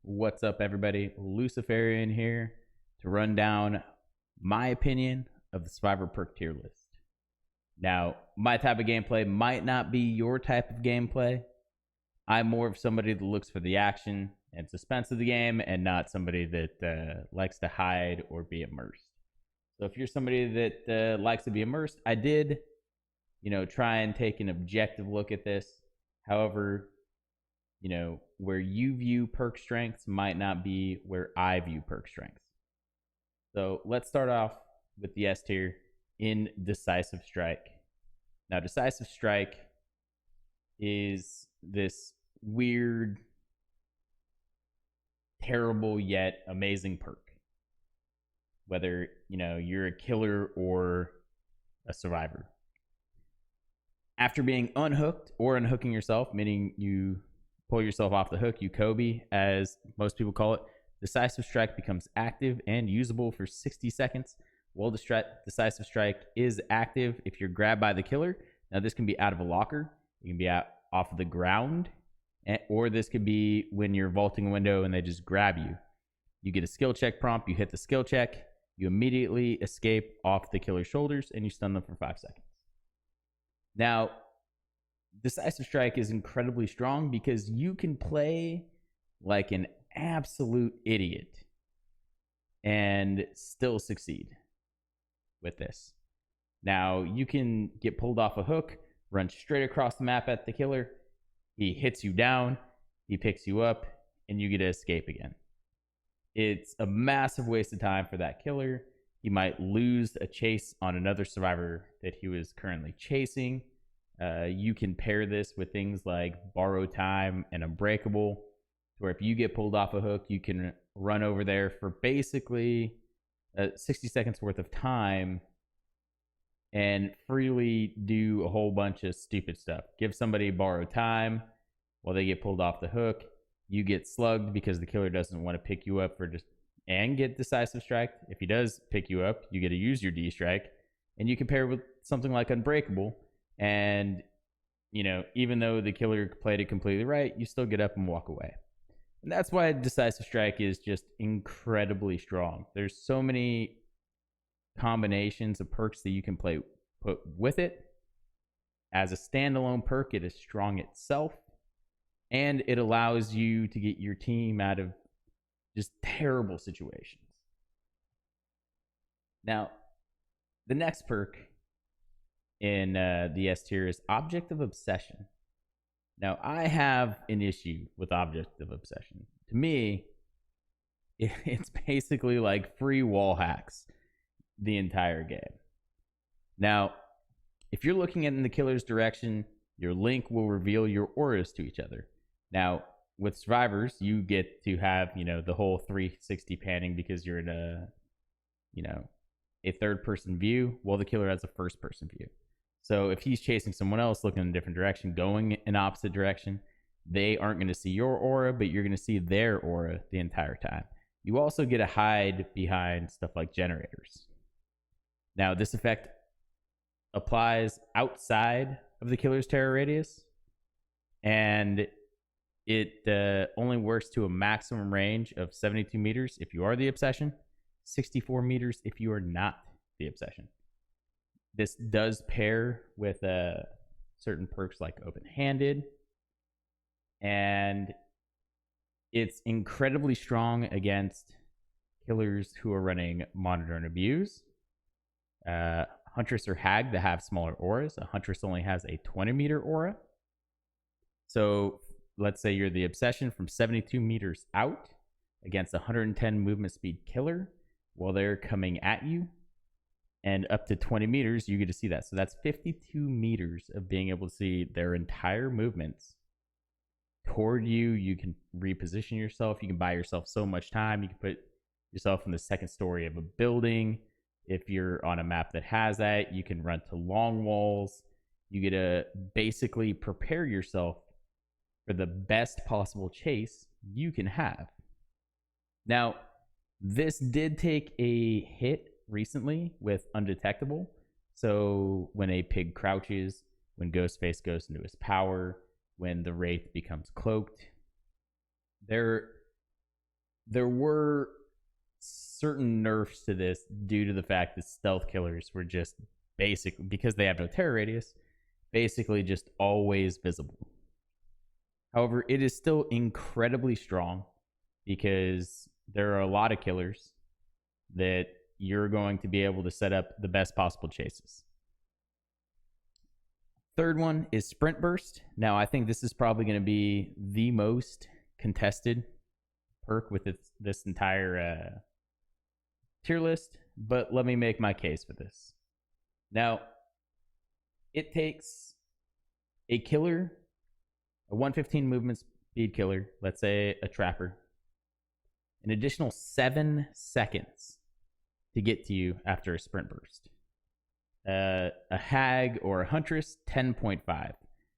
What's up, everybody? Luciferian here to run down my opinion of the Survivor perk tier list. Now, my type of gameplay might not be your type of gameplay. I'm more of somebody that looks for the action and suspense of the game and not somebody that likes to hide or be immersed. So if you're somebody that likes to be immersed, I did, try and take an objective look at this. However, where you view perk strengths might not be where I view perk strengths. So let's start off with the S tier in Decisive Strike. Now, Decisive Strike is this weird, terrible yet amazing perk. Whether, you're a killer or a survivor. After being unhooked or unhooking yourself, meaning you pull yourself off the hook, you Kobe, as most people call it, Decisive Strike becomes active and usable for 60 seconds. While Decisive Strike is active if you're grabbed by the killer. Now, this can be out of a locker. It can be out off of the ground. Or this could be when you're vaulting a window and they just grab you. You get a skill check prompt. You hit the skill check. You immediately escape off the killer's shoulders and you stun them for 5 seconds. Now, Decisive Strike is incredibly strong because you can play like an absolute idiot and still succeed with this. Now, you can get pulled off a hook, run straight across the map at the killer. He hits you down, he picks you up, and you get to escape again. It's a massive waste of time for that killer. He might lose a chase on another survivor that he was currently chasing. You can pair this with things like borrow time and Breakable, where if you get pulled off a hook, you can run over there for basically 60 seconds worth of time and freely do a whole bunch of stupid stuff. Give somebody borrow time while they get pulled off the hook. You get slugged because the killer doesn't want to pick you up and get Decisive Strike. If he does pick you up, you get to use your D strike, and you can pair with something like Unbreakable. And, even though the killer played it completely right, you still get up and walk away. And that's why Decisive Strike is just incredibly strong. There's so many combinations of perks that you can put with it. As a standalone perk, it is strong itself. And it allows you to get your team out of just terrible situations. Now, the next perk in the S tier is Object of Obsession. Now, I have an issue with Object of Obsession. To me, it's basically like free wall hacks the entire game. Now, if you're looking in the killer's direction, your link will reveal your auras to each other. Now, with survivors, you get to have, the whole 360 panning because you're in a third-person view, while the killer has a first-person view. So if he's chasing someone else looking in a different direction, going in opposite direction, they aren't going to see your aura, but you're going to see their aura the entire time. You also get to hide behind stuff like generators. Now, this effect applies outside of the killer's terror radius, and it only works to a maximum range of 72 meters if you are the obsession, 64 meters if you are not the obsession. This does pair with certain perks like open-handed, and it's incredibly strong against killers who are running monitor and abuse. Huntress or hag that have smaller auras. A huntress only has a 20-meter aura. So let's say you're the obsession from 72 meters out against a 110 movement speed killer while they're coming at you. And up to 20 meters, you get to see that. So that's 52 meters of being able to see their entire movements toward you. You can reposition yourself. You can buy yourself so much time. You can put yourself in the second story of a building. If you're on a map that has that, you can run to long walls. You get to basically prepare yourself for the best possible chase you can have. Now, this did take a hit recently with Undetectable. So when a pig crouches, when Ghostface goes into his power, when the Wraith becomes cloaked, there there were certain nerfs to this due to the fact that stealth killers were just basic, because they have no terror radius, basically just always visible. However, it is still incredibly strong because there are a lot of killers that you're going to be able to set up the best possible chases. Third one is Sprint Burst. Now, I think this is probably going to be the most contested perk with this entire tier list, but let me make my case for this. Now, it takes a killer, a 115 movement speed killer, let's say a trapper, an additional 7 seconds to get to you after a sprint burst. A hag or a huntress, 10.5.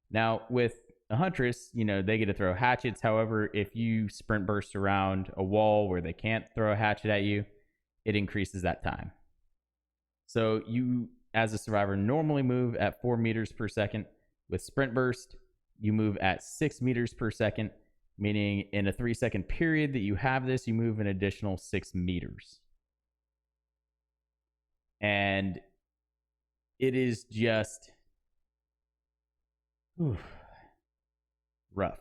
Now, with a huntress, they get to throw hatchets. However, if you sprint burst around a wall where they can't throw a hatchet at you, it increases that time. So you, as a survivor, normally move at 4 meters per second. With sprint burst, you move at 6 meters per second, meaning in a 3-second period that you have this, you move an additional 6 meters. And it is just rough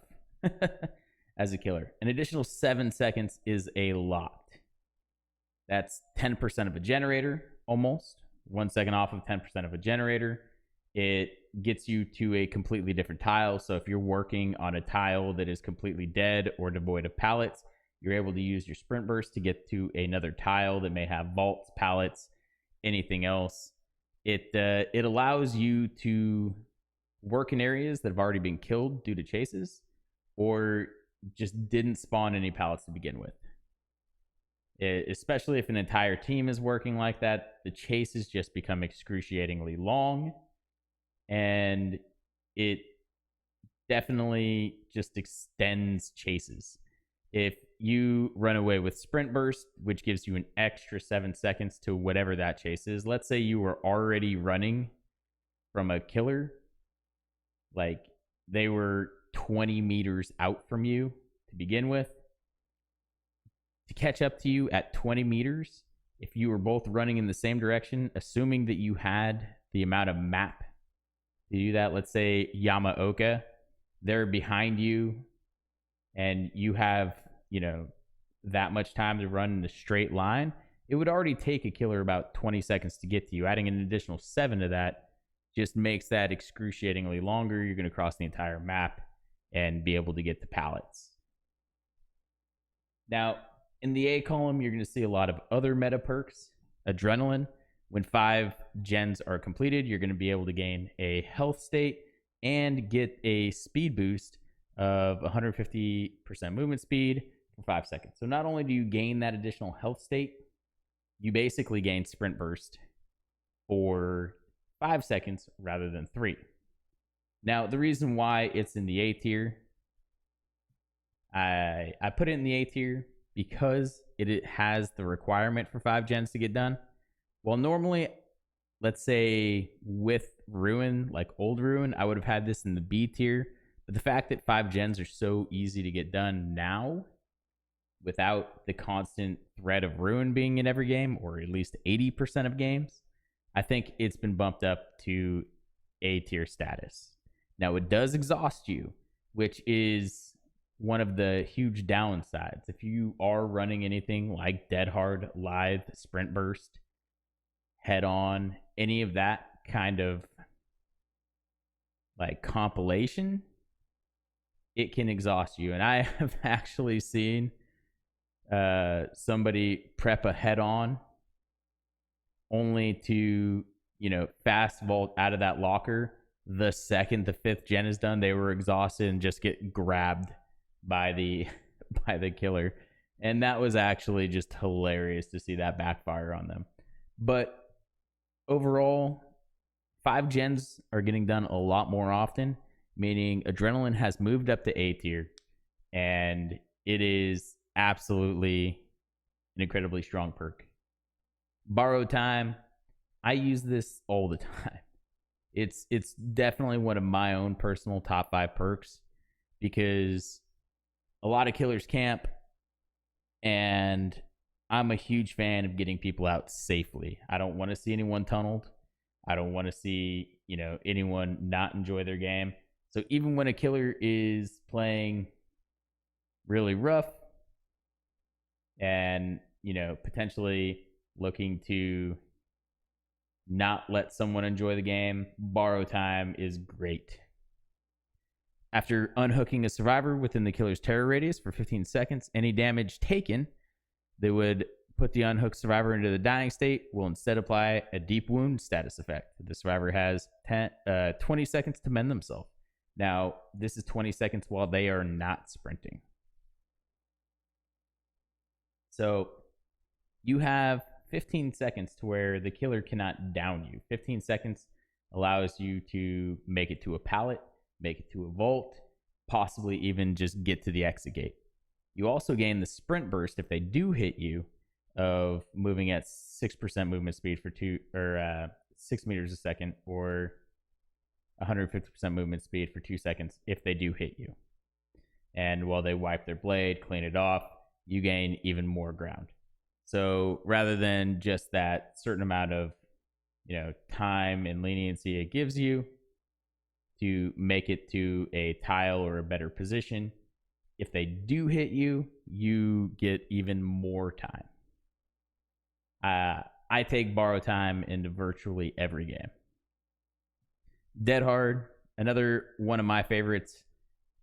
as a killer. An additional 7 seconds is a lot. That's 10% of a generator, almost. 1 second off of 10% of a generator. It gets you to a completely different tile. So if you're working on a tile that is completely dead or devoid of pallets, you're able to use your sprint burst to get to another tile that may have vaults, pallets, anything else. It allows you to work in areas that have already been killed due to chases or just didn't spawn any pallets to begin with. Especially if an entire team is working like that, the chases just become excruciatingly long, and it definitely just extends chases. If you run away with sprint burst, which gives you an extra 7 seconds to whatever that chase is, let's say you were already running from a killer, like they were 20 meters out from you to begin with, to catch up to you at 20 meters, if you were both running in the same direction, assuming that you had the amount of map to do that, let's say Yamaoka, they're behind you and you have, that much time to run in a straight line, it would already take a killer about 20 seconds to get to you. Adding an additional 7 to that just makes that excruciatingly longer. You're going to cross the entire map and be able to get to pallets. Now, in the A column, you're going to see a lot of other meta perks. Adrenaline. When 5 gens are completed, you're going to be able to gain a health state and get a speed boost of 150% movement speed for 5 seconds. So not only do you gain that additional health state, you basically gain sprint burst for 5 seconds rather than 3. Now, the reason why it's in the A tier, I put it in the A tier because it has the requirement for 5 gens to get done. Well, normally, let's say with Ruin, like old Ruin, I would have had this in the B tier. But the fact that 5 gens are so easy to get done now, without the constant threat of Ruin being in every game, or at least 80% of games, I think it's been bumped up to A tier status. Now, it does exhaust you, which is one of the huge downsides. If you are running anything like Dead Hard, Lithe, Sprint Burst, Head On, any of that kind of like compilation, it can exhaust you. And I have actually seen somebody prep a Head On only to, fast vault out of that locker. The second the 5th gen is done, they were exhausted and just get grabbed by the killer. And that was actually just hilarious to see that backfire on them. But overall, 5 gens are getting done a lot more often, meaning Adrenaline has moved up to A tier, and it is absolutely an incredibly strong perk. Borrow Time, I use this all the time. It's definitely one of my own personal top 5 perks, because a lot of killers camp. And I'm a huge fan of getting people out safely. I don't want to see anyone tunneled. I don't want to see, anyone not enjoy their game. So even when a killer is playing really rough and, potentially looking to not let someone enjoy the game, borrow time is great. After unhooking a survivor within the killer's terror radius for 15 seconds, any damage taken, they would put the unhooked survivor into the dying state, will instead apply a deep wound status effect. The survivor has 20 seconds to mend themselves. Now, this is 20 seconds while they are not sprinting. So you have 15 seconds to where the killer cannot down you. 15 seconds allows you to make it to a pallet, make it to a vault, possibly even just get to the exit gate. You also gain the sprint burst if they do hit you of moving at 6% movement speed for 6 meters a second, or 150% movement speed for 2 seconds if they do hit you. And while they wipe their blade, clean it off, you gain even more ground. So rather than just that certain amount of, time and leniency it gives you to make it to a tile or a better position, if they do hit you, you get even more time. I take borrow time into virtually every game. Dead Hard, another one of my favorites.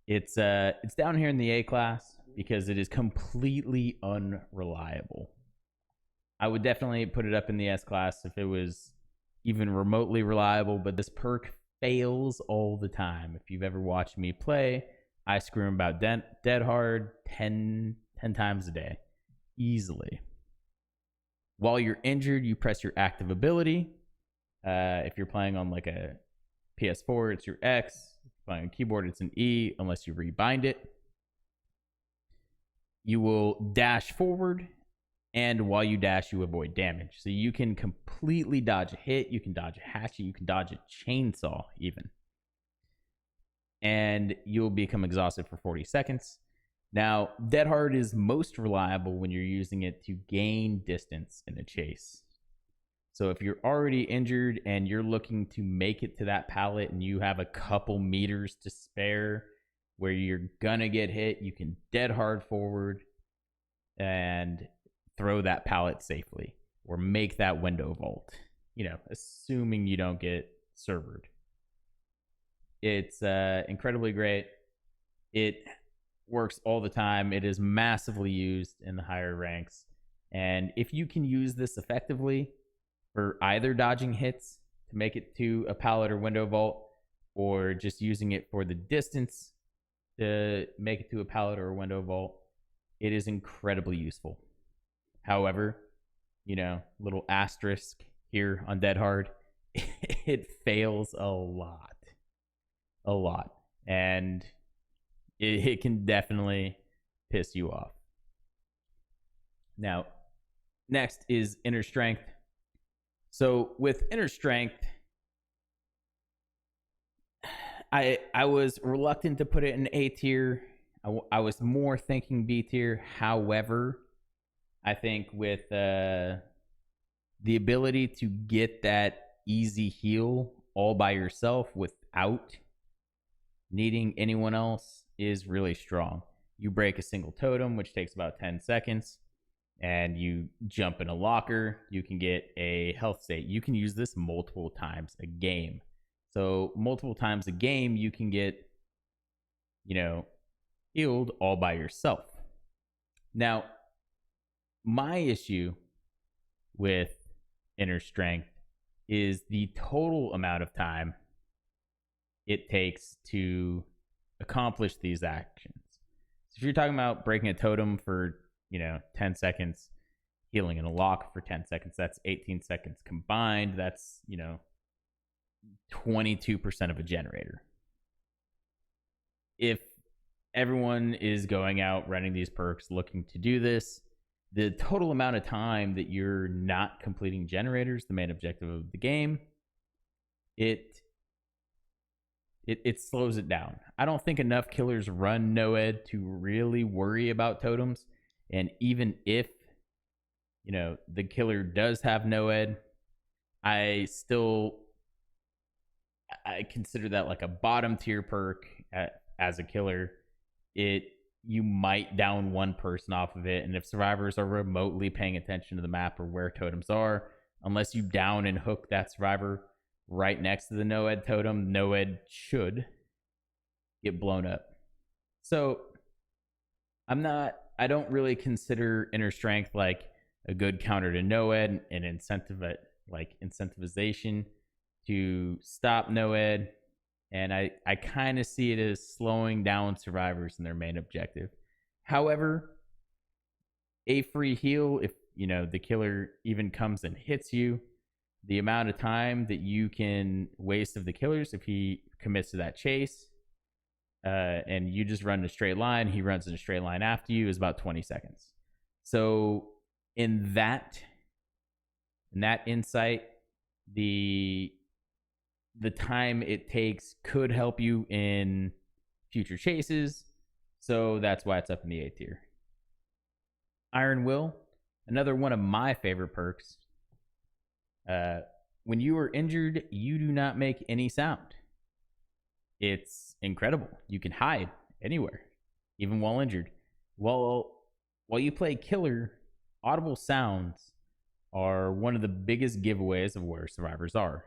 It's down here in the A class because it is completely unreliable. I would definitely put it up in the S class if it was even remotely reliable, but this perk fails all the time. If you've ever watched me play, I scream about Dead Hard 10 times a day, easily. While you're injured, you press your active ability. If you're playing on like a PS4, it's your X. If you're playing on keyboard, it's an E, unless you rebind it. You will dash forward, and while you dash, you avoid damage. So you can completely dodge a hit, you can dodge a hatchet, you can dodge a chainsaw even. And you'll become exhausted for 40 seconds. Now, Dead Hard is most reliable when you're using it to gain distance in a chase. So if you're already injured and you're looking to make it to that pallet and you have a couple meters to spare where you're gonna get hit, you can Dead Hard forward and throw that pallet safely or make that window vault, assuming you don't get servered. It's incredibly great. It works all the time. It is massively used in the higher ranks. And if you can use this effectively for either dodging hits to make it to a pallet or window vault, or just using it for the distance to make it to a pallet or a window vault, it is incredibly useful. However, little asterisk here on Dead Hard, it fails a lot. And it can definitely piss you off. Now, next is Inner Strength. So with Inner Strength, I was reluctant to put it in A tier. I was more thinking B tier. However, I think with the ability to get that easy heal all by yourself without needing anyone else is really strong. You break a single totem, which takes about 10 seconds, and you jump in a locker. You can get a health state. You can use this multiple times a game. So multiple times a game, you can get, healed all by yourself. Now, my issue with Inner Strength is the total amount of time it takes to accomplish these actions. So if you're talking about breaking a totem for, 10 seconds, healing in a lock for 10 seconds, that's 18 seconds combined. That's, 22% of a generator. If everyone is going out running these perks looking to do this, the total amount of time that you're not completing generators, the main objective of the game, it slows it down. I don't think enough killers run NOED to really worry about totems. And even if, the killer does have no ed, I consider that like a bottom tier perk as a killer. You might down one person off of it, and if survivors are remotely paying attention to the map or where totems are, unless you down and hook that survivor right next to the no ed totem, no ed should get blown up. So I don't really consider inner strength like a good counter to no ed and incentivization to stop no ed. And I kind of see it as slowing down survivors in their main objective. However, a free heal, if the killer even comes and hits you, the amount of time that you can waste of the killers if he commits to that chase, and you just run in a straight line, he runs in a straight line after you, is about 20 seconds. So in that insight, the time it takes could help you in future chases. So that's why it's up in the A tier. Iron Will, another one of my favorite perks. When you are injured, you do not make any sound. It's incredible. You can hide anywhere, even while injured. While you play killer, audible sounds are one of the biggest giveaways of where survivors are.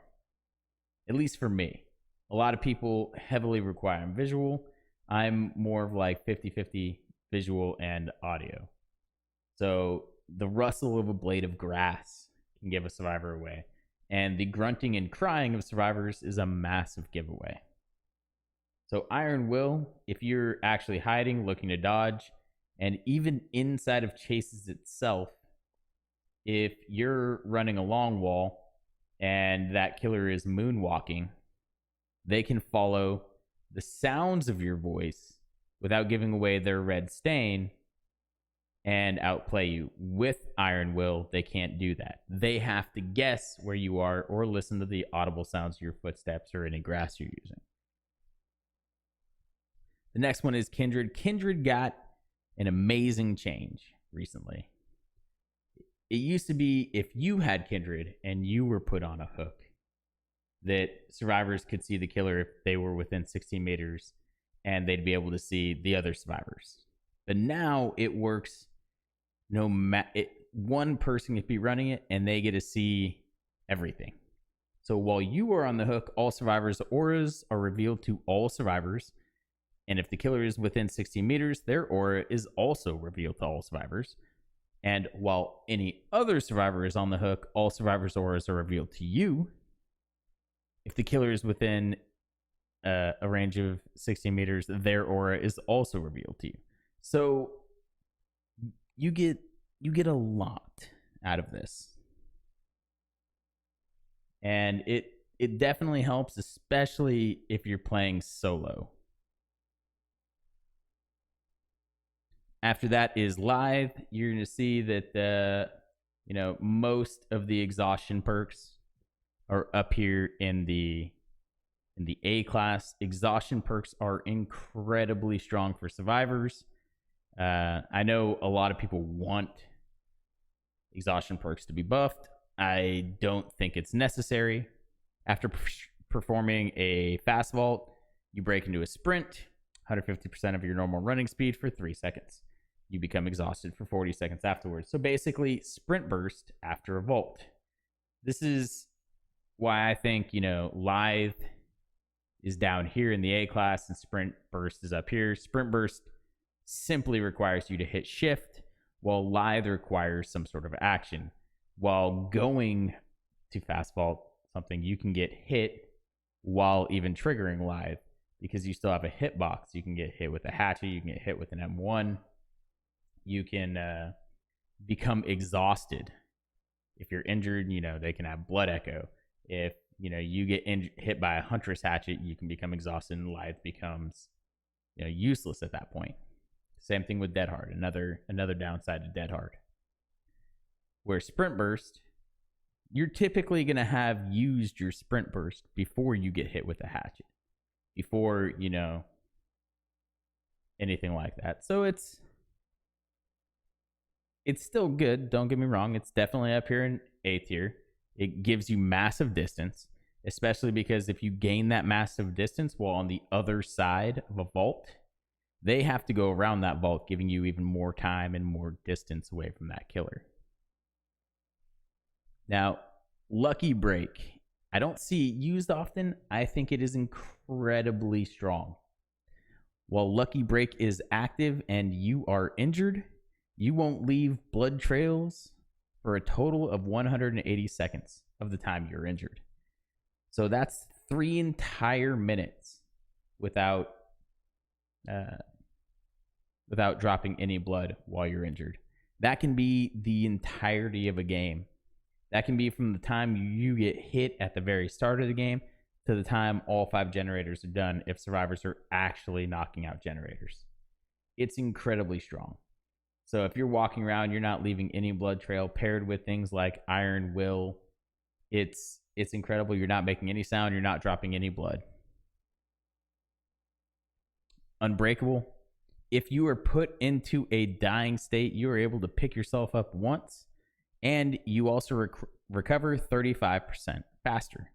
At least for me. A lot of people heavily require visual. I'm more of like 50-50 visual and audio. So the rustle of a blade of grass can give a survivor away. And the grunting and crying of survivors is a massive giveaway. So Iron Will, if you're actually hiding, looking to dodge, and even inside of chases itself, if you're running a long wall and that killer is moonwalking, they can follow the sounds of your voice without giving away their red stain and outplay you. With Iron Will, they can't do that. They have to guess where you are or listen to the audible sounds of your footsteps or any grass you're using. The next one is Kindred. Kindred got an amazing change recently. It used to be if you had Kindred and you were put on a hook, that survivors could see the killer if they were within 16 meters and they'd be able to see the other survivors. But now it works one person could be running it and they get to see everything. So while you are on the hook, all survivors' auras are revealed to all survivors. And if the killer is within 16 meters, their aura is also revealed to all survivors. And while any other survivor is on the hook, all survivors' auras are revealed to you. If the killer is within a range of 16 meters, their aura is also revealed to you. So you get a lot out of this. And it definitely helps, especially if you're playing solo. After that is live. You're going to see that most of the exhaustion perks are up here in the A class. Exhaustion perks are incredibly strong for survivors. I know a lot of people want exhaustion perks to be buffed. I don't think it's necessary. After performing a fast vault, you break into a sprint, 150% of your normal running speed for 3 seconds. You become exhausted for 40 seconds afterwards. So basically, sprint burst after a vault. This is why I think, Lithe is down here in the A class and sprint burst is up here. Sprint burst simply requires you to hit shift, while Lithe requires some sort of action. While going to fast vault something, you can get hit while even triggering Lithe because you still have a hitbox. You can get hit with a hatchet. You can get hit with an M1. You can become exhausted. If you're injured, they can have blood echo. If, you get hit by a huntress hatchet, you can become exhausted and Lithe becomes, useless at that point. Same thing with Dead Hard, another downside to Dead Hard. Where sprint burst, you're typically going to have used your sprint burst before you get hit with a hatchet. Before, anything like that. So it's It's still good. Don't get me wrong. It's definitely up here in A tier. It gives you massive distance, especially because if you gain that massive distance while on the other side of a vault, they have to go around that vault, giving you even more time and more distance away from that killer. Now, Lucky Break. I don't see it used often. I think it is incredibly strong. While Lucky Break is active and you are injured, you won't leave blood trails for a total of 180 seconds of the time you're injured. So that's 3 entire minutes without dropping any blood while you're injured. That can be the entirety of a game. That can be from the time you get hit at the very start of the game to the time all 5 generators are done if survivors are actually knocking out generators. It's incredibly strong. So if you're walking around, you're not leaving any blood trail, paired with things like Iron Will, it's incredible. You're not making any sound. You're not dropping any blood. Unbreakable. If you are put into a dying state, you are able to pick yourself up once, and you also recover 35% faster.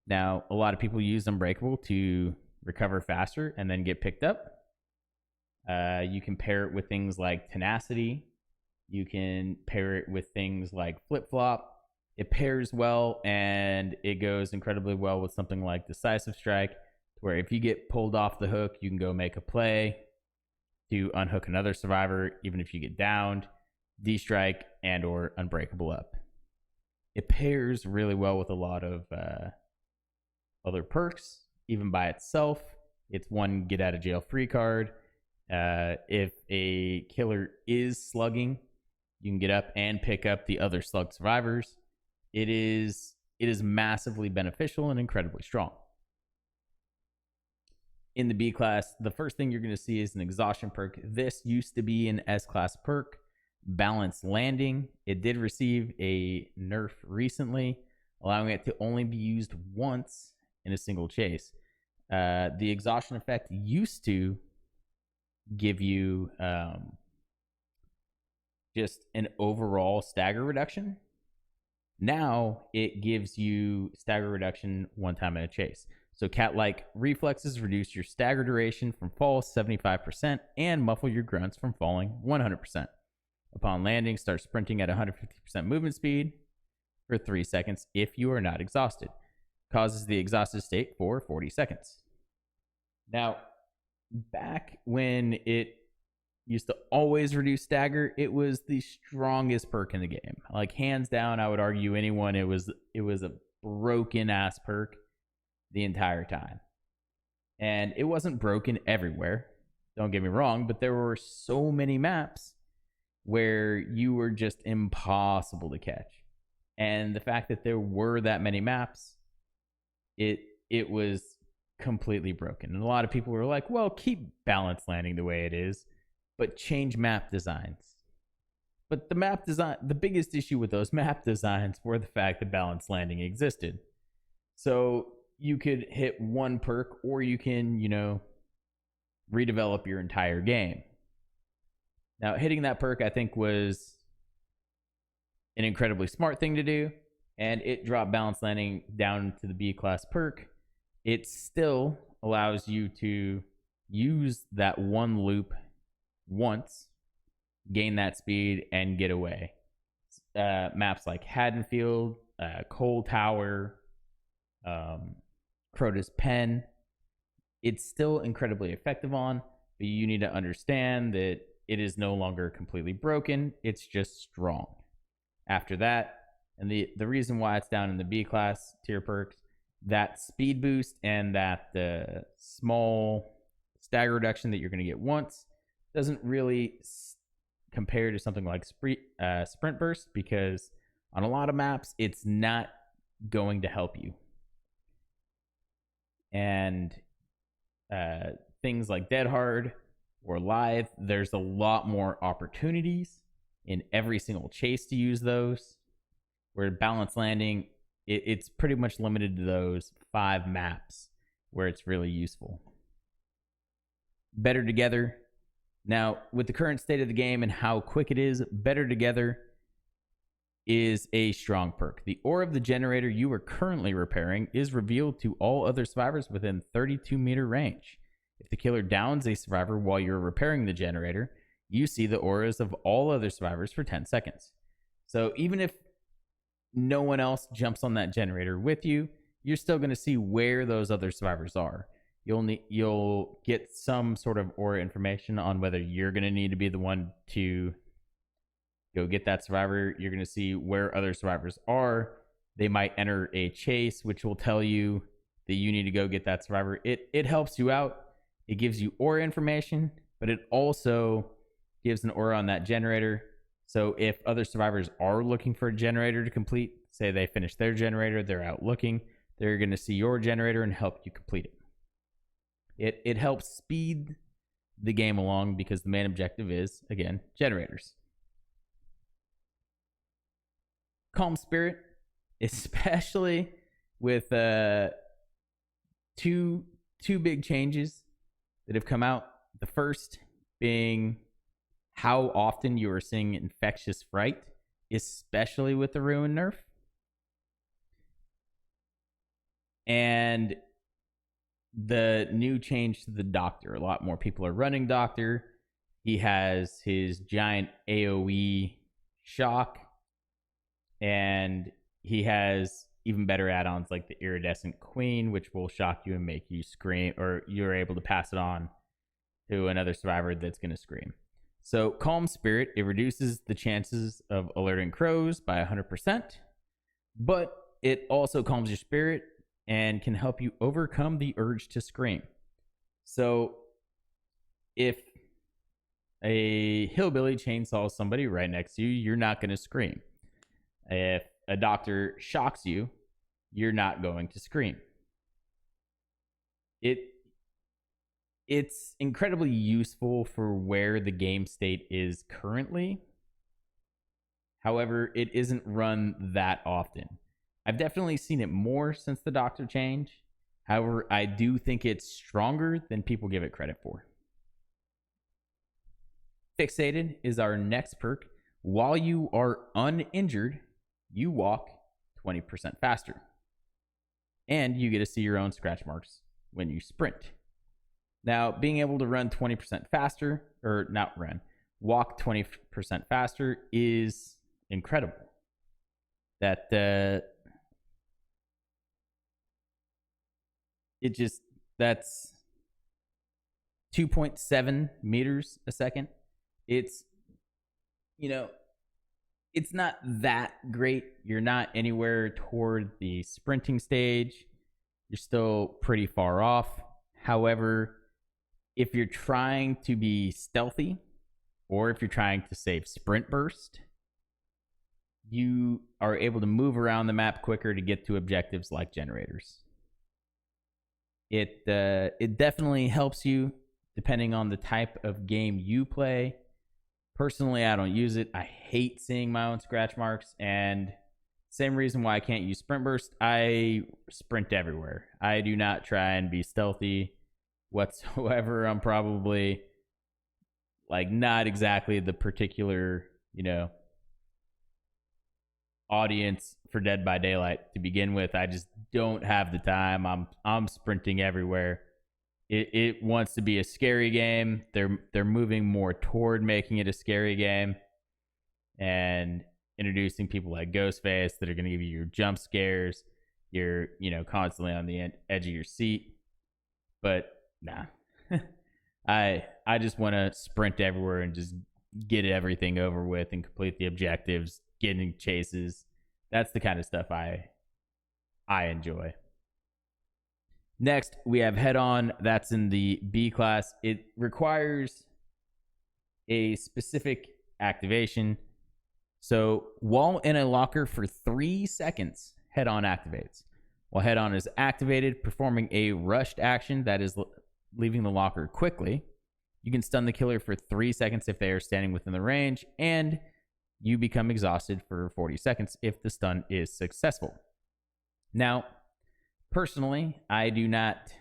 Now, a lot of people use Unbreakable to recover faster and then get picked up. You can pair it with things like Tenacity. You can pair it with things like Flip Flop. It pairs well, and it goes incredibly well with something like Decisive Strike, where if you get pulled off the hook, you can go make a play to unhook another survivor, even if you get downed, D-Strike, and or Unbreakable up. It pairs really well with a lot of other perks, even by itself. It's one get-out-of-jail-free card. If a killer is slugging, you can get up and pick up the other slug survivors. It is massively beneficial and incredibly strong. In the B class, the first thing you're going to see is an Exhaustion perk. This used to be an S class perk, Balanced Landing. It did receive a nerf recently, allowing it to only be used once in a single chase. The Exhaustion effect used to give you just an overall stagger reduction. Now it gives you stagger reduction one time in a chase. So cat-like reflexes reduce your stagger duration from fall 75% and muffle your grunts from falling 100%. Upon landing, start sprinting at 150% movement speed for 3 seconds if you are not exhausted. Causes the exhausted state for 40 seconds. Now, back when it used to always reduce stagger, it was the strongest perk in the game. Like, hands down, I would argue anyone, it was a broken ass perk the entire time. And it wasn't broken everywhere, don't get me wrong, but there were so many maps where you were just impossible to catch. And the fact that there were that many maps, it was completely broken. And a lot of people were like, well, keep Balanced Landing the way it is, but change map designs. But the map design, the biggest issue with those map designs were the fact that Balanced Landing existed. So you could hit one perk, or you can, redevelop your entire game. Now, hitting that perk, I think, was an incredibly smart thing to do, and it dropped Balanced Landing down to the B class perk. It still allows you to use that one loop once, gain that speed, and get away. Maps like Haddonfield, Coal Tower, Crotus Pen, it's still incredibly effective on, but you need to understand that it is no longer completely broken. It's just strong. After that, and the reason why it's down in the B class tier perks, that speed boost and that small stagger reduction that you're going to get once doesn't really compare to something like sprint burst, because on a lot of maps, it's not going to help you. And things like Dead Hard or Live, there's a lot more opportunities in every single chase to use those. Where Balanced Landing, it's pretty much limited to those 5 maps where it's really useful. Better Together, Now, with the current state of the game and how quick it is, Better Together is a strong perk. The aura of the generator you are currently repairing is revealed to all other survivors within 32-meter range. If the killer downs a survivor while you're repairing the generator, you see the auras of all other survivors for 10 seconds. So even if no one else jumps on that generator with you, you're still going to see where those other survivors are. You'll get some sort of aura information on whether you're going to need to be the one to go get that survivor. You're going to see where other survivors are. They might enter a chase, which will tell you that you need to go get that survivor. It helps you out. It gives you aura information, but it also gives an aura on that generator. So if other survivors are looking for a generator to complete, say they finish their generator, they're out looking, they're going to see your generator and help you complete it. It helps speed the game along because the main objective is, again, generators. Calm Spirit, especially with two big changes that have come out. The first being how often you are seeing Infectious Fright, especially with the Ruin nerf. And the new change to the Doctor. A lot more people are running Doctor. He has his giant AoE shock. And he has even better add-ons like the Iridescent Queen, which will shock you and make you scream, or you're able to pass it on to another survivor that's going to scream. So Calm Spirit, it reduces the chances of alerting crows by 100%, but it also calms your spirit and can help you overcome the urge to scream. So if a hillbilly chainsaws somebody right next to you, you're not going to scream. If a doctor shocks you, you're not going to scream. It's incredibly useful for where the game state is currently. However, it isn't run that often. I've definitely seen it more since the Doctor change. However, I do think it's stronger than people give it credit for. Fixated is our next perk. While you are uninjured, you walk 20% faster. And you get to see your own scratch marks when you sprint. Now, being able to run 20% faster, or not run, walk 20% faster is incredible. That's 2.7 meters a second. It's not that great. You're not anywhere toward the sprinting stage. You're still pretty far off. However, if you're trying to be stealthy, or if you're trying to save sprint burst, you are able to move around the map quicker to get to objectives like generators. It definitely helps you depending on the type of game you play. Personally, I don't use it. I hate seeing my own scratch marks, and same reason why I can't use sprint burst. I sprint everywhere. I do not try and be stealthy whatsoever. I'm probably like not exactly the particular, audience for Dead by Daylight to begin with. I just don't have the time. I'm sprinting everywhere. It wants to be a scary game. They're moving more toward making it a scary game and introducing people like Ghostface that are going to give you your jump scares. You're constantly on the edge of your seat. But nah, I just want to sprint everywhere and just get everything over with and complete the objectives, getting chases. That's the kind of stuff I enjoy. Next, we have headon. That's in the B class. It requires a specific activation. So while in a locker for 3 seconds, headon activates. While headon is activated, performing a rushed action that is leaving the locker quickly, you can stun the killer for 3 seconds if they are standing within the range, and you become exhausted for 40 seconds if the stun is successful. Now, personally, I do not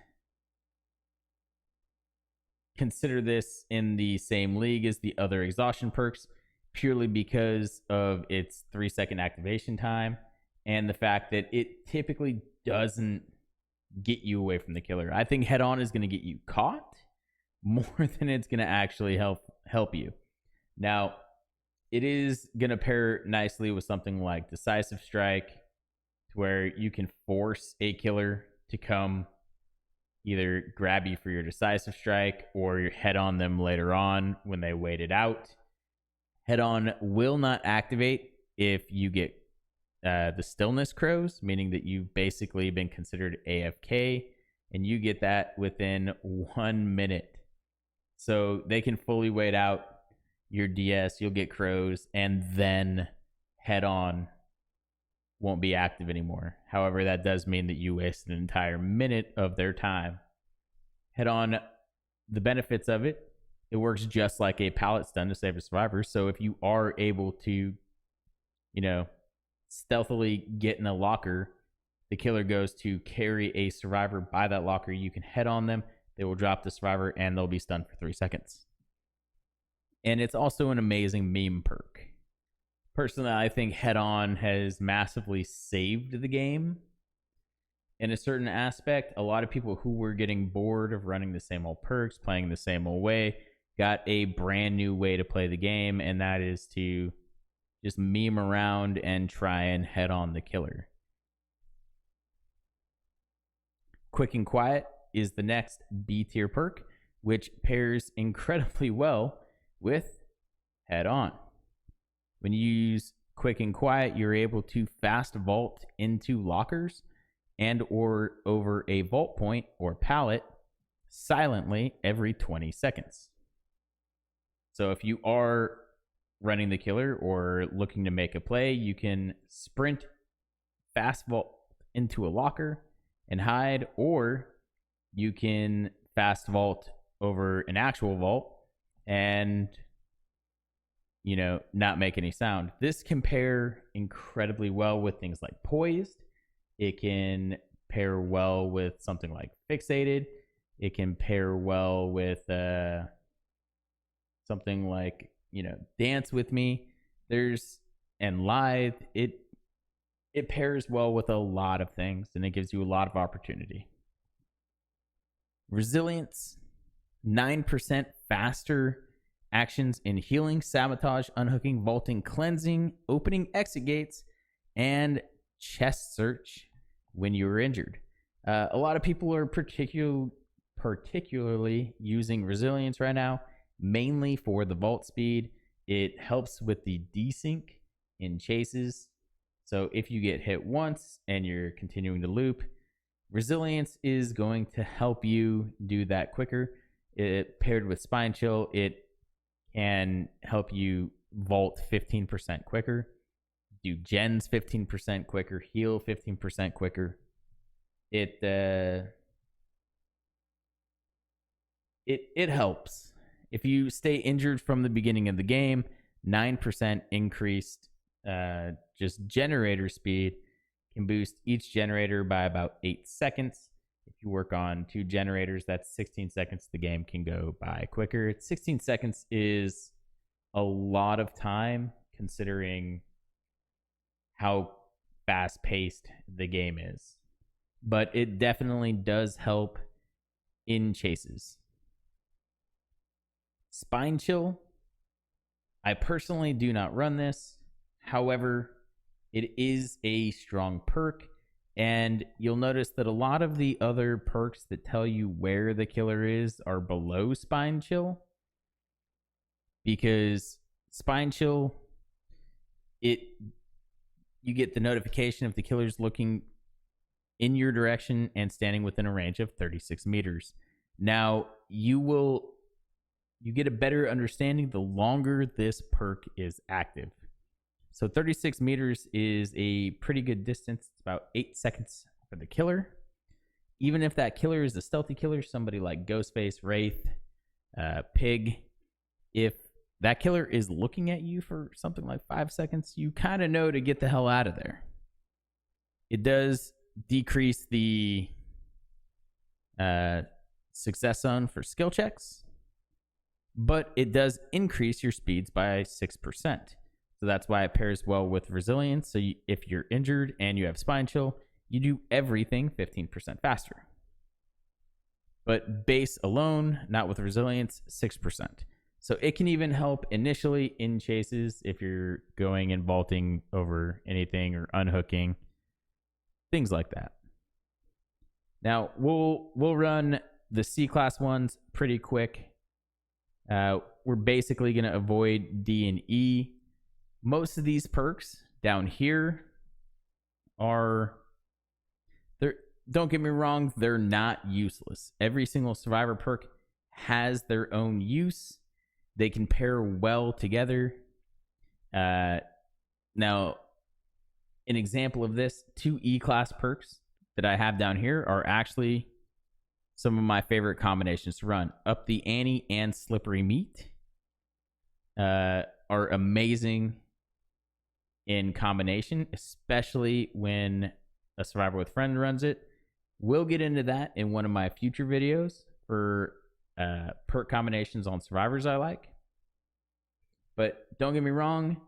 consider this in the same league as the other exhaustion perks purely because of its 3-second activation time and the fact that it typically doesn't get you away from the killer. I think head on is going to get you caught more than it's going to actually help you. Now, it is going to pair nicely with something like Decisive Strike, to where you can force a killer to come either grab you for your Decisive Strike or your head on them later on when they wait it out. Head on will not activate if you get the stillness crows, meaning that you've basically been considered AFK, and you get that within 1 minute. So they can fully wait out your DS, you'll get crows, and then head on won't be active anymore. However, that does mean that you waste an entire minute of their time. Head on, the benefits of it, it works just like a pallet stun to save a survivor. So if you are able to, stealthily get in a locker, the killer goes to carry a survivor by that locker, you can head on them, they will drop the survivor, and they'll be stunned for 3 seconds. And it's also an amazing meme perk. Personally, I think head on has massively saved the game in a certain aspect. A lot of people who were getting bored of running the same old perks, playing the same old way, got a brand new way to play the game, and that is to just meme around and try and head on the killer. Quick and Quiet is the next B tier perk, which pairs incredibly well with head on. When you use Quick and Quiet, you're able to fast vault into lockers and or over a vault point or pallet silently every 20 seconds. So if you are running the killer or looking to make a play, you can sprint, fast vault into a locker and hide, or you can fast vault over an actual vault and not make any sound. This can pair incredibly well with things like poised. It can pair well with something like fixated. It can pair well with something like dance with me. And lithe. It pairs well with a lot of things, and it gives you a lot of opportunity. Resilience, 9% faster actions in healing, sabotage, unhooking, vaulting, cleansing, opening exit gates, and chest search when you are injured. A lot of people are particularly using resilience right now, mainly for the vault speed. It helps with the desync in chases. So if you get hit once and you're continuing to loop, resilience is going to help you do that quicker. It paired with spine chill, it can help you vault 15% quicker, do gens 15% quicker, heal 15% quicker. It helps. If you stay injured from the beginning of the game, 9% increased just generator speed can boost each generator by about 8 seconds. If you work on 2 generators, that's 16 seconds. The game can go by quicker. 16 seconds is a lot of time considering how fast-paced the game is. But it definitely does help in chases. Spine chill. I personally do not run this. However, it is a strong perk, and you'll notice that a lot of the other perks that tell you where the killer is are below spine chill, because spine chill, you get the notification if the killer's looking in your direction and standing within a range of 36 meters. Now, you get a better understanding the longer this perk is active. So 36 meters is a pretty good distance. It's about 8 seconds for the killer. Even if that killer is a stealthy killer, somebody like Ghostface, Wraith, Pig, if that killer is looking at you for something like 5 seconds, you kind of know to get the hell out of there. It does decrease the success zone for skill checks. but it does increase your speeds by 6%. So that's why it pairs well with resilience. So if you're injured and you have spine chill, you do everything 15% faster. But base alone, not with resilience, 6%. So it can even help initially in chases if you're going and vaulting over anything or unhooking, things like that. Now we'll run the C-class ones pretty quick. We're basically going to avoid D and E. Most of these perks down here don't get me wrong, they're not useless. Every single survivor perk has their own use. They can pair well together. Now, an example of this, 2 E-class perks that I have down here are actually some of my favorite combinations to run. Up the Ante and Slippery Meat are amazing in combination, especially when a survivor with friend runs it. We'll get into that in one of my future videos for perk combinations on survivors I like. But don't get me wrong,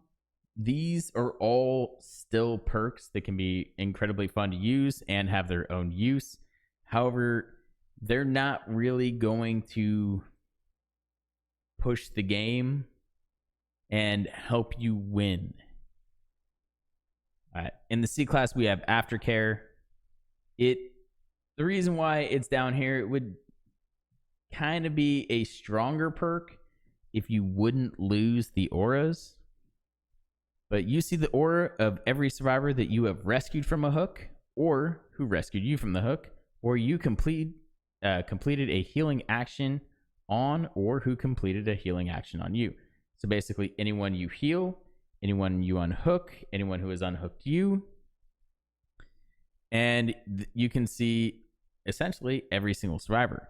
these are all still perks that can be incredibly fun to use and have their own use. However, they're not really going to push the game and help you win. All right. In the C class, we have Aftercare. The reason why it's down here, it would kind of be a stronger perk if you wouldn't lose the auras. But you see the aura of every survivor that you have rescued from a hook, or who rescued you from the hook, or you completed a healing action on, or who completed a healing action on you. So basically, anyone you heal, anyone you unhook, anyone who has unhooked you. And you can see essentially every single survivor.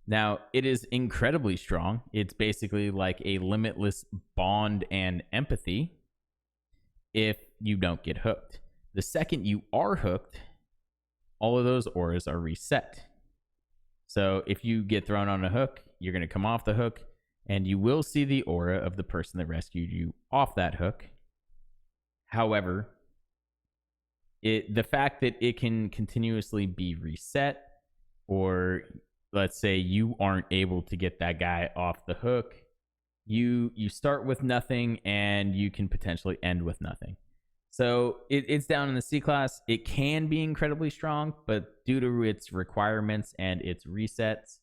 Now, it is incredibly strong. It's basically like a limitless bond and empathy if you don't get hooked. The second you are hooked, all of those auras are reset. So if you get thrown on a hook, you're going to come off the hook, and you will see the aura of the person that rescued you off that hook. However, the fact that it can continuously be reset, or let's say you aren't able to get that guy off the hook, you start with nothing and you can potentially end with nothing. So it's down in the C class. It can be incredibly strong, but due to its requirements and its resets,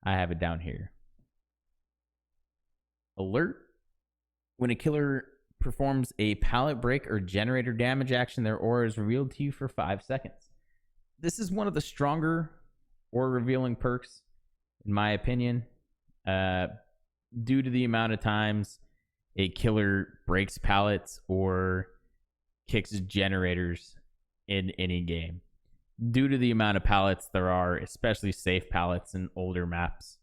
I have it down here. Alert. When a killer performs a pallet break or generator damage action, their aura is revealed to you for 5 seconds. This is one of the stronger aura revealing perks, in my opinion, due to the amount of times a killer breaks pallets or kicks generators in any game. Due to the amount of pallets there are, especially safe pallets in older maps,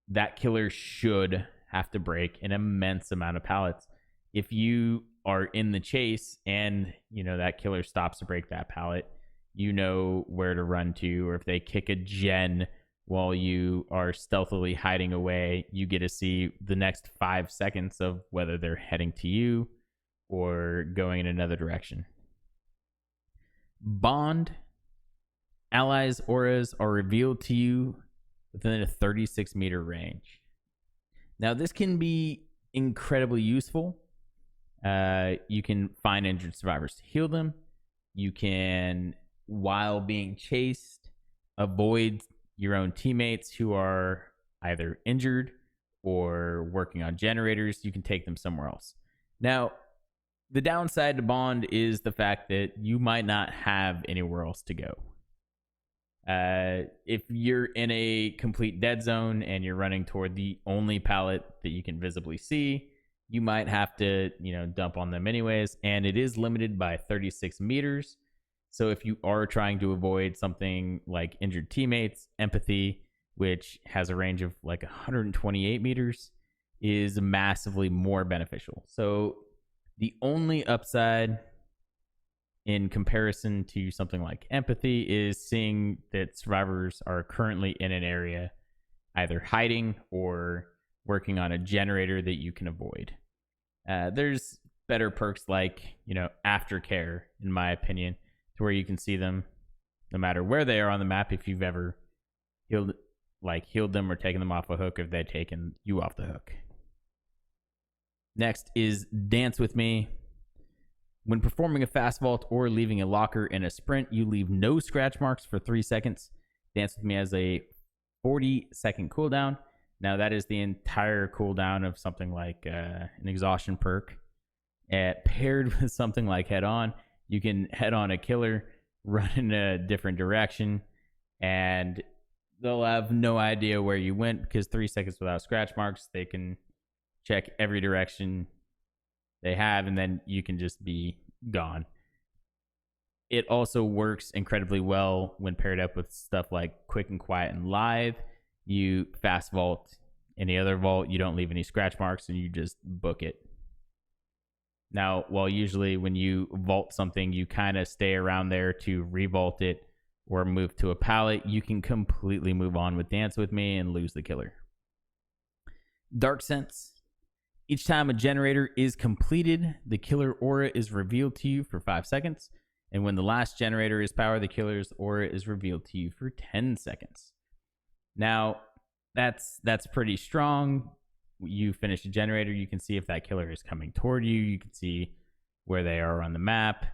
that killer should have to break an immense amount of pallets. If you are in the chase and that killer stops to break that pallet, you know where to run to. Or if they kick a gen while you are stealthily hiding away, you get to see the next 5 seconds of whether they're heading to you or going in another direction. Bond. Allies' auras are revealed to you within a 36-meter range. Now, this can be incredibly useful. You can find injured survivors to heal them. You can, while being chased, avoid your own teammates who are either injured or working on generators. You can take them somewhere else. Now, the downside to Bond is the fact that you might not have anywhere else to go. If you're in a complete dead zone and you're running toward the only pallet that you can visibly see, you might have to, dump on them anyways. And it is limited by 36 meters. So if you are trying to avoid something like injured teammates, empathy, which has a range of like 128 meters, is massively more beneficial. So the only upside in comparison to something like empathy is seeing that survivors are currently in an area either hiding or working on a generator that you can avoid. There's better perks like, aftercare, in my opinion, to where you can see them no matter where they are on the map if you've ever healed them or taken them off a hook, if they've taken you off the hook. Next is Dance With Me. When performing a fast vault or leaving a locker in a sprint, you leave no scratch marks for 3 seconds. Dance With Me has a 40-second cooldown. Now, that is the entire cooldown of something like an Exhaustion perk. Paired with something like Head-On, you can head on a killer, run in a different direction, and they'll have no idea where you went because 3 seconds without scratch marks, they can check every direction they have, and then you can just be gone. It also works incredibly well when paired up with stuff like Quick and Quiet and Live. You fast vault any other vault, you don't leave any scratch marks, and you just book it. Now, while usually when you vault something, you kind of stay around there to revault it or move to a pallet, you can completely move on with Dance With Me and lose the killer. Dark Sense. Each time a generator is completed, the killer aura is revealed to you for 5 seconds. And when the last generator is powered, the killer's aura is revealed to you for 10 seconds. Now, that's pretty strong. You finish a generator, you can see if that killer is coming toward you. You can see where they are on the map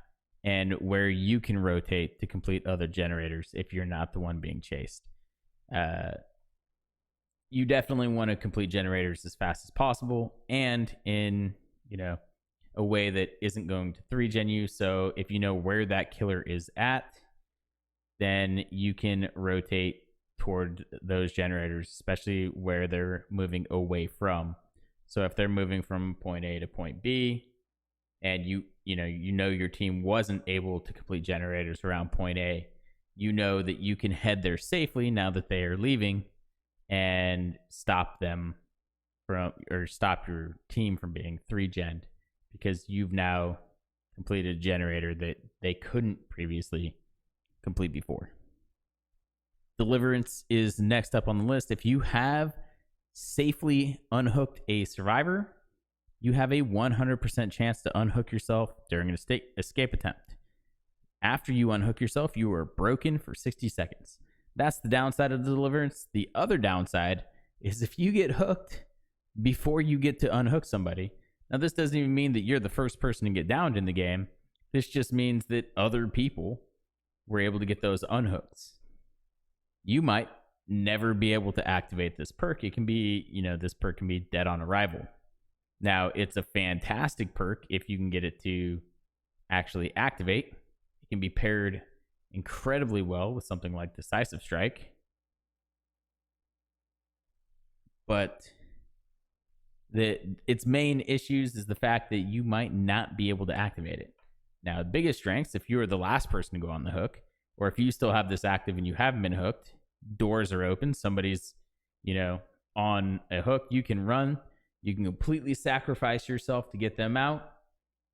and where you can rotate to complete other generators if you're not the one being chased. You definitely want to complete generators as fast as possible and in, a way that isn't going to 3-gen you. So if you know where that killer is at, then you can rotate toward those generators, especially where they're moving away from. So if they're moving from point A to point B, and you know your team wasn't able to complete generators around point A, you know that you can head there safely now that they are leaving, and stop them from, or stop your team from being 3-gen'd, because you've now completed a generator that they couldn't previously complete before. Deliverance is next up on the list. If you have safely unhooked a survivor, you have a 100% chance to unhook yourself during an escape attempt. After you unhook yourself, you are broken for 60 seconds. That's the downside of the Deliverance. The other downside is if you get hooked before you get to unhook somebody. Now, this doesn't even mean that you're the first person to get downed in the game. This just means that other people were able to get those unhooks. You might never be able to activate this perk. It can be, this perk can be dead on arrival. Now, it's a fantastic perk if you can get it to actually activate. It can be paired incredibly well with something like Decisive Strike. But its main issues is the fact that you might not be able to activate it. Now, the biggest strengths, if you are the last person to go on the hook, or if you still have this active and you haven't been hooked, doors are open, somebody's, on a hook, you can run, you can completely sacrifice yourself to get them out.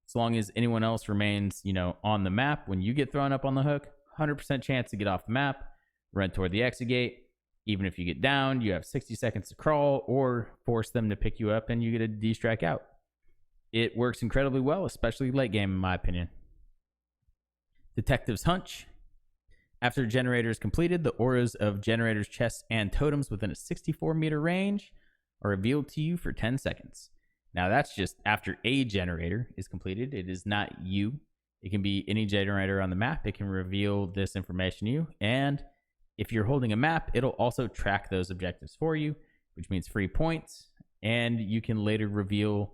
As long as anyone else remains, on the map, when you get thrown up on the hook, 100% chance to get off the map, run toward the exit gate. Even if you get down, you have 60 seconds to crawl or force them to pick you up and you get a D-strike out. It works incredibly well, especially late game, in my opinion. Detective's Hunch. After a generator is completed, the auras of generators' chests and totems within a 64-meter range are revealed to you for 10 seconds. Now, that's just after a generator is completed. It is not you. It can be any generator on the map. It can reveal this information to you. And if you're holding a map, it'll also track those objectives for you, which means free points. And you can later reveal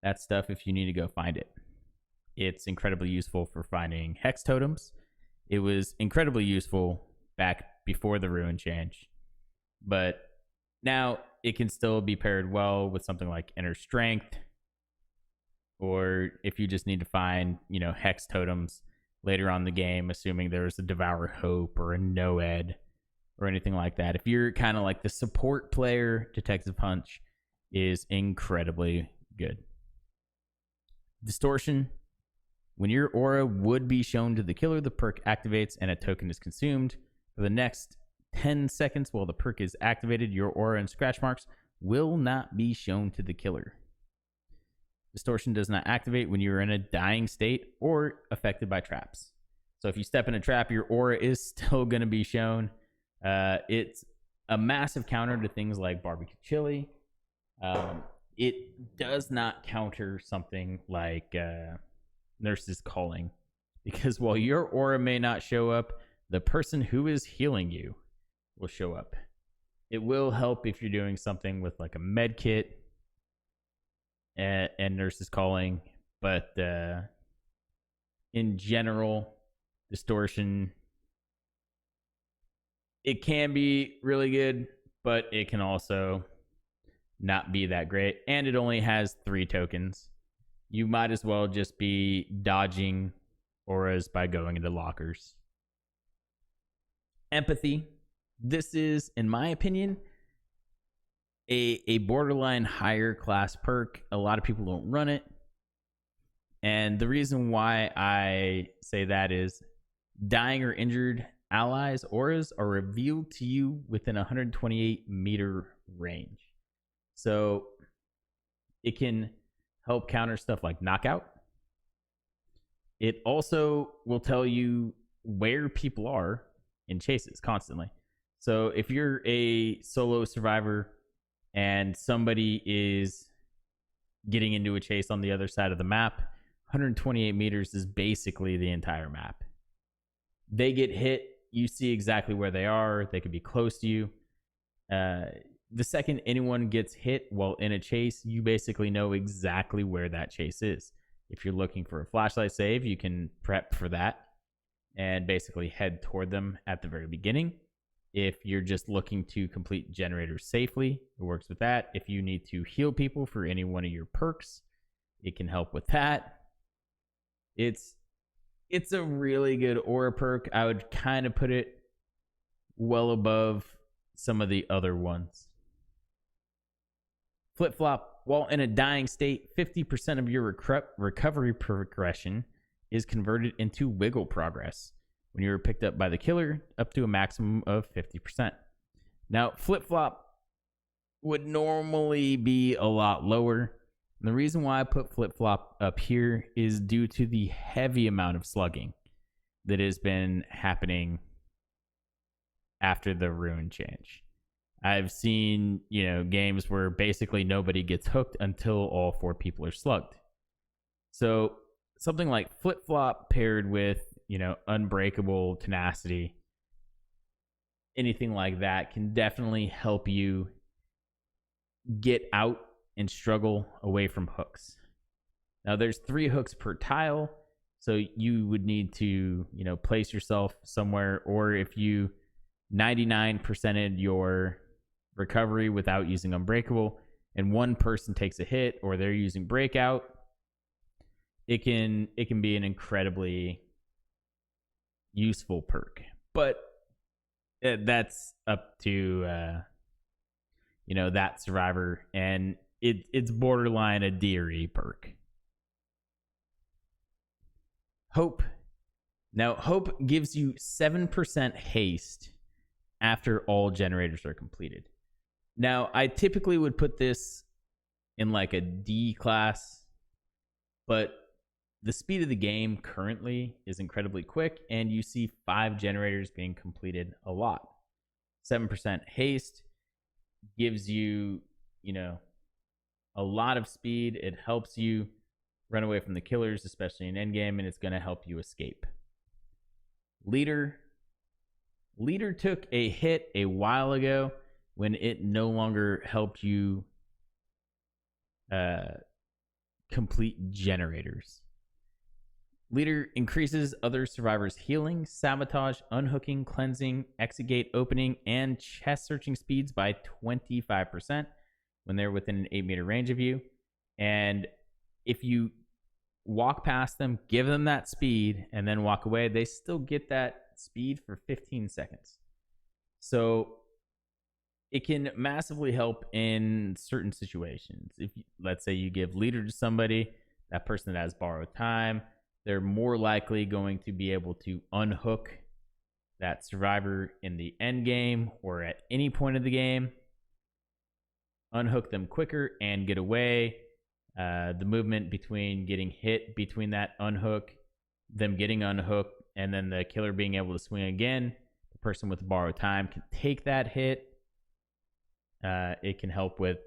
that stuff if you need to go find it. It's incredibly useful for finding hex totems. It was incredibly useful back before the ruin change. But now it can still be paired well with something like Inner Strength. Or if you just need to find, hex totems later on in the game, assuming there's a Devour Hope or a Noed or anything like that. If you're kind of like the support player, Detective Hunch is incredibly good. Distortion. When your aura would be shown to the killer, the perk activates and a token is consumed. For the next 10 seconds while the perk is activated, your aura and scratch marks will not be shown to the killer. Distortion does not activate when you're in a dying state or affected by traps. So if you step in a trap, your aura is still going to be shown. It's a massive counter to things like barbecue chili. It does not counter something like nurse's calling, because while your aura may not show up, the person who is healing you will show up. It will help if you're doing something with like a med kit and nurse's calling, but in general, distortion, it can be really good, but it can also not be that great, and it only has 3 tokens. You might as well just be dodging auras by going into lockers. Empathy. This is, in my opinion, a borderline higher class perk. A lot of people don't run it. And the reason why I say that is dying or injured allies' auras are revealed to you within 128 meter range. So it can help counter stuff like knockout. It also will tell you where people are in chases constantly. So if you're a solo survivor and somebody is getting into a chase on the other side of the map, 128 meters is basically the entire map. They get hit, you see exactly where they are. They could be close to you. The second anyone gets hit while in a chase, you basically know exactly where that chase is. If you're looking for a flashlight save, you can prep for that and basically head toward them at the very beginning. If you're just looking to complete generators safely, it works with that. If you need to heal people for any one of your perks, it can help with that. It's a really good aura perk. I would kind of put it well above some of the other ones. Flip-flop. While in a dying state, 50% of your recovery progression is converted into wiggle progress when you're picked up by the killer, up to a maximum of 50%. Now, flip-flop would normally be a lot lower. And the reason why I put flip-flop up here is due to the heavy amount of slugging that has been happening after the rune change. I've seen, games where basically nobody gets hooked until all 4 people are slugged. So something like flip-flop paired with, unbreakable tenacity, anything like that can definitely help you get out and struggle away from hooks. Now there's 3 hooks per tile, so you would need to, place yourself somewhere, or if you 99%ed your recovery without using unbreakable and one person takes a hit or they're using breakout, it can be an incredibly useful perk. But that's up to that survivor, and it's borderline a deary perk. Hope. Now hope gives you 7% haste after all generators are completed. Now, I typically would put this in like a D class, but the speed of the game currently is incredibly quick, and you see 5 generators being completed a lot. 7% haste gives you, a lot of speed. It helps you run away from the killers, especially in endgame, and it's going to help you escape. Leader took a hit a while ago when it no longer helped you complete generators. Leader increases other survivors' healing, sabotage, unhooking, cleansing, exit gate opening, and chest searching speeds by 25% when they're within an 8-meter range of you. And if you walk past them, give them that speed, and then walk away, they still get that speed for 15 seconds. So it can massively help in certain situations. If let's say you give leader to somebody, that person that has borrowed time, they're more likely going to be able to unhook that survivor in the end game or at any point of the game. unhook them quicker and get away. The movement between getting hit between that unhook, them getting unhooked, and then the killer being able to swing again. The person with borrowed time can take that hit. It can help with,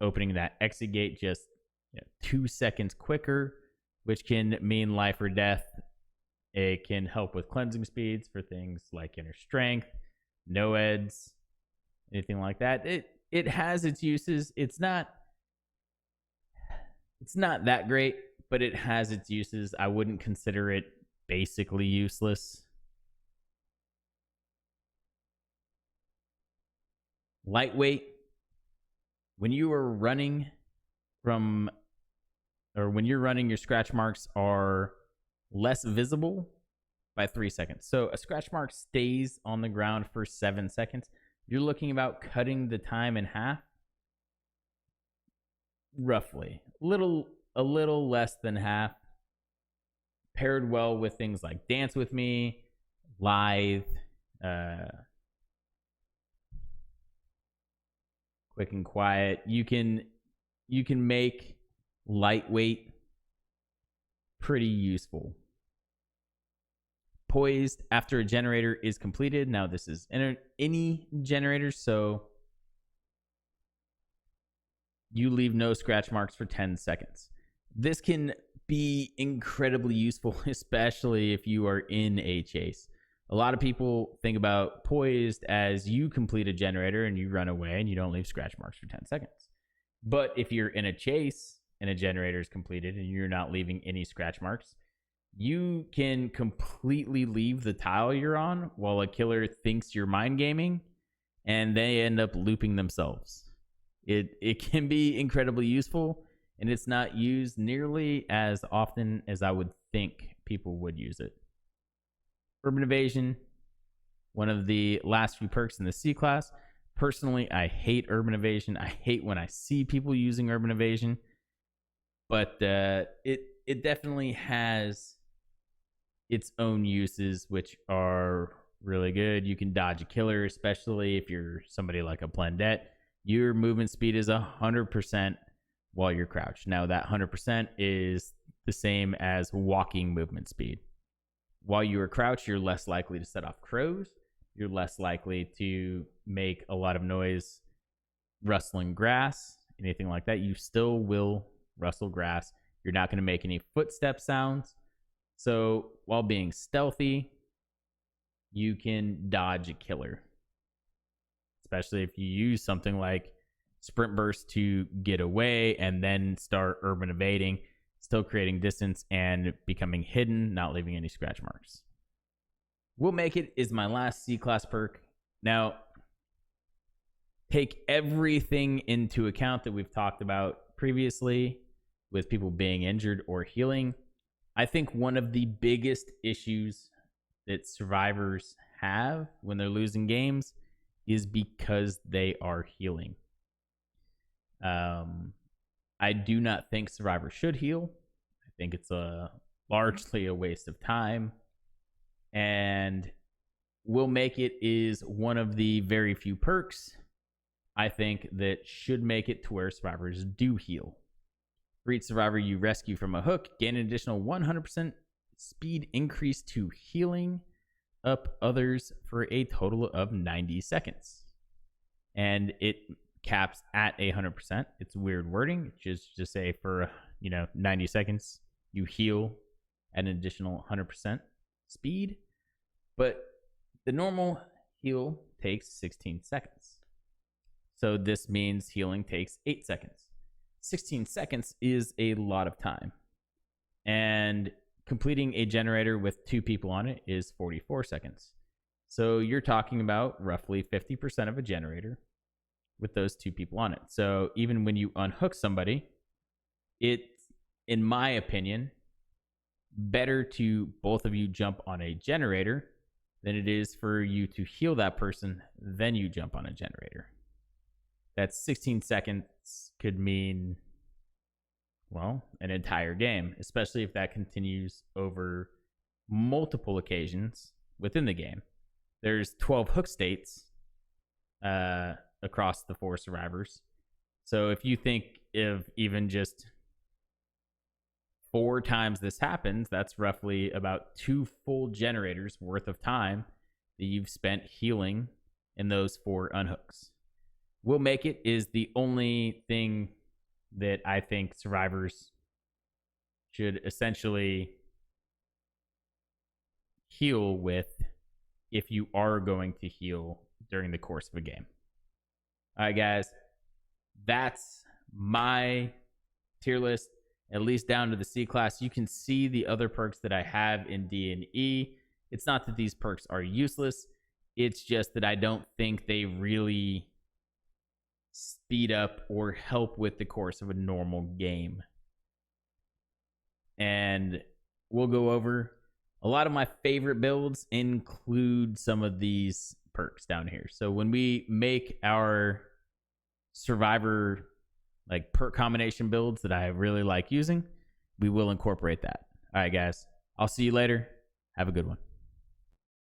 opening that exit gate just 2 seconds quicker, which can mean life or death. It can help with cleansing speeds for things like inner strength, noeds, anything like that. It has its uses. It's not that great, but it has its uses. I wouldn't consider it basically useless. Lightweight. When you are running when you're running, your scratch marks are less visible by 3 seconds. So a scratch mark stays on the ground for 7 seconds. You're looking about cutting the time in half, roughly. A little less than half. Paired well with things like Dance With Me, Lithe, Quick and Quiet. You can make lightweight pretty useful. Poised after a generator is completed. Now this is any generator, so you leave no scratch marks for 10 seconds. This can be incredibly useful, especially if you are in a chase. A lot of people think about poised as you complete a generator and you run away and you don't leave scratch marks for 10 seconds. But if you're in a chase and a generator is completed and you're not leaving any scratch marks, you can completely leave the tile you're on while a killer thinks you're mind gaming, and they end up looping themselves. It can be incredibly useful, and it's not used nearly as often as I would think people would use it. Urban Evasion, one of the last few perks in the C class. Personally, I hate Urban Evasion. I hate when I see people using Urban Evasion, but it definitely has its own uses, which are really good. You can dodge a killer, especially if you're somebody like a Blendette. Your movement speed is 100% while you're crouched. Now, that 100% is the same as walking movement speed. While you are crouched, you're less likely to set off crows. You're less likely to make a lot of noise rustling grass, anything like that. You still will rustle grass. You're not going to make any footstep sounds. So while being stealthy, you can dodge a killer, especially if you use something like Sprint Burst to get away and then start urban evading, still creating distance and becoming hidden, not leaving any scratch marks. Will Make It is my last C-class perk. Now, take everything into account that we've talked about previously with people being injured or healing. I think one of the biggest issues that survivors have when they're losing games is because they are healing. I do not think survivors should heal. I think it's largely a waste of time. And Will Make It is one of the very few perks, I think, that should make it to where survivors do heal. For each survivor you rescue from a hook, gain an additional 100% speed increase to healing up others for a total of 90 seconds. And it caps at 100%. It's weird wording. Just say for 90 seconds you heal at an additional 100% speed. But the normal heal takes 16 seconds. So this means healing takes 8 seconds. 16 seconds is a lot of time. And completing a generator with 2 people on it is 44 seconds. So you're talking about roughly 50% of a generator with those 2 people on it. So even when you unhook somebody, it's, in my opinion, better to both of you jump on a generator than it is for you to heal that person, then you jump on a generator. That 16 seconds could mean, well, an entire game, especially if that continues over multiple occasions within the game. There's 12 hook states across the 4 survivors. So if you think if even just 4 times this happens, that's roughly about 2 full generators worth of time that you've spent healing in those 4 unhooks. Will make it is the only thing that I think survivors should essentially heal with if you are going to heal during the course of a game. All right, guys, that's my tier list, at least down to the C class. You can see the other perks that I have in D and E. It's not that these perks are useless. It's just that I don't think they really speed up or help with the course of a normal game. And we'll go over a lot of my favorite builds include some of these perks down here. So when we make our survivor like perk combination builds that I really like using, we will incorporate that. All right, guys, I'll see you later. Have a good one.